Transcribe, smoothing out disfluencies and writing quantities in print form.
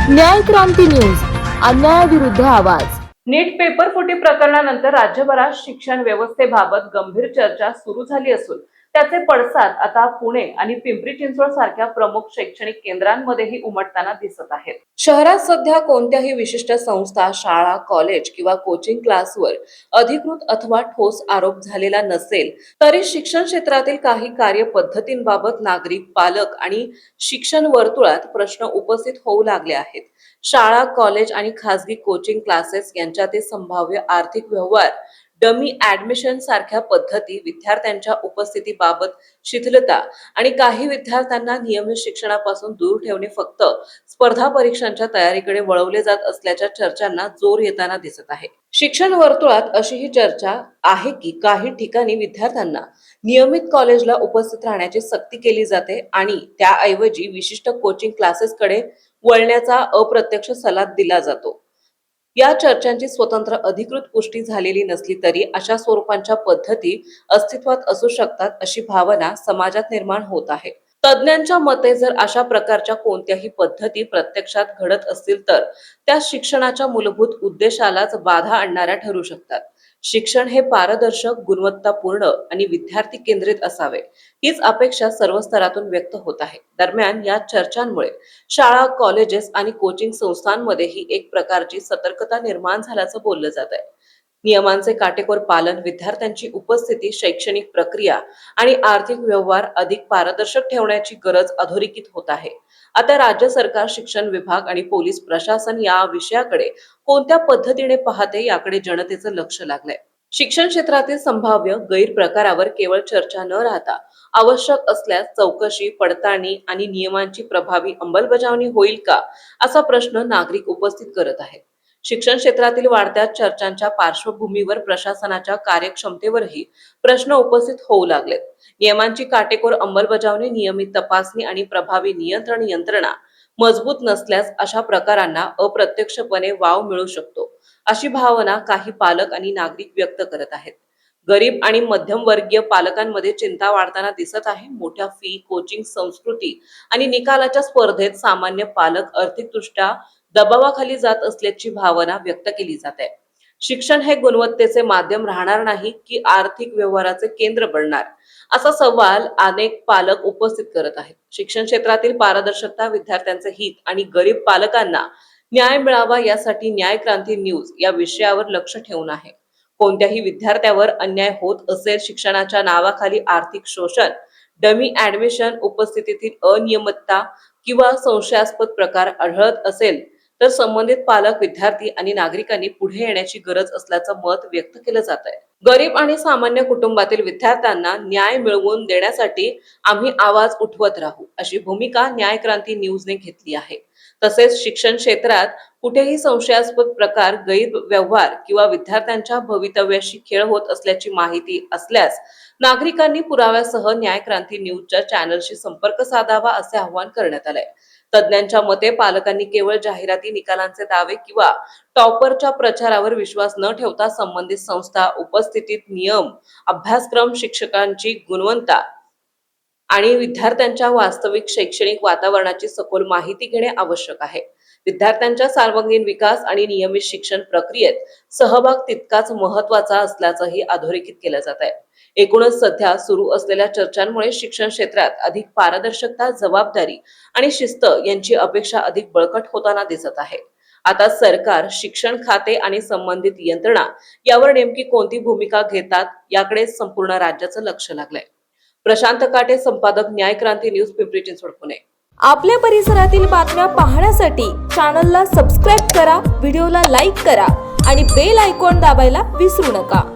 न्याय क्रांती न्यूज, अन्यायाविरुद्ध आवाज। नीट पेपर फुटी प्रकरणानंतर राज्यभरात शिक्षण व्यवस्थेबाबत गंभीर चर्चा सुरू झाली असून त्याचे पडसाद आता पुणे आणि पिंपरी चिंचवड सारख्या प्रमुख शैक्षणिक केंद्रांमध्येही उमटताना दिसत आहेत। शहरात सध्या कोणत्याही विशिष्ट संस्था, शाळा, कॉलेज किंवा कोचिंग क्लासवर अधिकृत अथवा ठोस आरोप झालेला नसेल तरी शिक्षण क्षेत्रातील काही कार्यपद्धतींबाबत नागरिक, पालक आणि शिक्षण वर्तुळात प्रश्न उपस्थित होऊ लागले आहेत। शाळा, कॉलेज आणि खासगी कोचिंग क्लासेस यांच्यातील संभाव्य आर्थिक व्यवहार, डमी ऍडमिशन सारख्या पद्धती, विद्यार्थ्यांच्या उपस्थितीबाबत शिथिलता आणि काही विद्यार्थ्यांना नियमित शिक्षणापासून दूर ठेवणे फक्त स्पर्धा परीक्षांच्या तयारीकडे वळवले जात असल्याच्या चर्चांना जोर येताना दिसत आहे। शिक्षण वर्तुळात अशी ही चर्चा आहे की काही ठिकाणी विद्यार्थ्यांना नियमित कॉलेजला उपस्थित राहण्याची सक्ती केली जाते आणि त्याऐवजी विशिष्ट कोचिंग क्लासेसकडे वळण्याचा अप्रत्यक्ष सल्ला दिला जातो। या चर्चांची स्वतंत्र अधिकृत पुष्टी झालेली नसली तरी अशा स्वरूपांच्या पद्धती अस्तित्वात असू शकतात अशी भावना समाजात निर्माण होत आहे। तज्ञांच्या मते जर अशा प्रकारच्या कोणत्याही पद्धती प्रत्यक्षात घडत असतील तर त्या शिक्षणाच्या मूलभूत उद्देशालाच बाधा आणणाऱ्या ठरू शकतात। शिक्षण हे पारदर्शक, गुणवत्तापूर्ण आणि विद्यार्थी केंद्रित असावे हीच अपेक्षा सर्व स्तरातून व्यक्त होत आहे। दरम्यान या चर्चांमुळे शाळा, कॉलेजेस आणि कोचिंग संस्थांमध्येही एक प्रकारची सतर्कता निर्माण झाल्याचं बोललं जात आहे। नियमांचे काटेकोर पालन, विद्यार्थ्यांची उपस्थिती, शैक्षणिक प्रक्रिया आणि आर्थिक व्यवहार अधिक पारदर्शक ठेवण्याची गरज अधोरेखित होत आहे। आता राज्य सरकार, शिक्षण विभाग आणि पोलीस प्रशासन या विषयाकडे कोणत्या पद्धतीने पाहते याकडे जनतेचं लक्ष लागलंय। शिक्षण क्षेत्रातील संभाव्य गैरप्रकारावर केवळ चर्चा न राहता आवश्यक असल्यास चौकशी, पडताळणी आणि नियमांची प्रभावी अंमलबजावणी होईल का असा प्रश्न नागरिक उपस्थित करत आहेत। शिक्षण क्षेत्रातील वाढत्या चर्चांच्या पार्श्वभूमीवर प्रशासनाच्या कार्यक्षमतेवरही प्रश्न उपस्थित होऊ लागलेत। नियमांची काटेकोर अंमलबजावणी, नियमित तपासणी आणि प्रभावी नियंत्रण यंत्रणा मजबूत नसल्यास अशा प्रकारांना अप्रत्यक्षपणे वाव मिळू शकतो अशी भावना काही पालक आणि नागरिक व्यक्त करत आहेत। गरीब आणि मध्यमवर्गीय पालकांमध्ये चिंता वाढताना दिसत आहे। मोठ्या फी, कोचिंग संस्कृती आणि निकालाच्या स्पर्धेत सामान्य पालक आर्थिकदृष्ट्या दबावाखाली जात असल्याची भावना व्यक्त केली जात आहे। शिक्षण हे गुणवत्तेचे माध्यम राहणार नाही की आर्थिक व्यवहाराचे केंद्र बनणार असा सवाल अनेक पालक उपस्थित करत आहेत। शिक्षण क्षेत्रातील पारदर्शकता, विद्यार्थ्यांचे हित आणि गरीब पालकांना न्याय मिळावा यासाठी न्याय क्रांती न्यूज या विषयावर लक्ष ठेवून आहे। कोणत्याही विद्यार्थ्यावर अन्याय होत असेल, शिक्षणाच्या नावाखाली आर्थिक शोषण, डमी ऍडमिशन, उपस्थितीतील अनियमितता किंवा संशयास्पद प्रकार आढळत असेल तर संबंधित पालक, विद्यार्थी आणि नागरिकांनी पुढे येण्याची गरज असल्याचं मत व्यक्त केलं जात आहे। गरीब आणि सामान्य कुटुंबातील विद्यार्थ्यांना न्याय मिळवून देण्यासाठी आम्ही आवाज उठवत राहू अशी भूमिका न्याय क्रांती न्यूजने घेतली आहे। तसेच शिक्षण क्षेत्रात कुठेही संशयास्पद प्रकार, गैरव्यवहार किंवा विद्यार्थ्यांच्या भवितव्याशी खेळ होत असल्याची माहिती असल्यास नागरिकांनी पुराव्यासह न्याय क्रांती न्यूजच्या चॅनलशी संपर्क साधावा असे आवाहन करण्यात आले। तज्ञांच्या मते पालकांनी केवळ जाहिराती, निकालांचे दावे किंवा टॉपरच्या प्रचारावर विश्वास न ठेवता संबंधित संस्था, उपस्थितीत नियम, अभ्यासक्रम, शिक्षकांची गुणवत्ता आणि विद्यार्थ्यांच्या वास्तविक शैक्षणिक वातावरणाची सखोल माहिती घेणे आवश्यक आहे। विद्यार्थ्यांच्या सर्वांगीण विकास आणि नियमित शिक्षण प्रक्रियेत सहभाग तितकाच महत्त्वाचा असल्याचंही अधोरेखित केलं जात आहे। एकूणच सध्या सुरू असलेल्या चर्चांमुळे शिक्षण क्षेत्रात अधिक पारदर्शकता, जबाबदारी आणि शिस्त यांची अपेक्षा अधिक बळकट होताना दिसत आहे। आता सरकार, शिक्षण खाते आणि संबंधित यंत्रणा यावर नेमकी कोणती भूमिका घेतात याकडे संपूर्ण राज्याचं लक्ष लागलंय। प्रशांत काटे, संपादक, न्याय क्रांती न्यूज, पिंपरी चिंचवड, पुणे। आपल्या परिसरातील बातम्या पाहण्यासाठी चॅनलला सबस्क्राईब करा, व्हिडिओला लाईक करा आणि बेल आयकॉन दाबायला विसरू नका।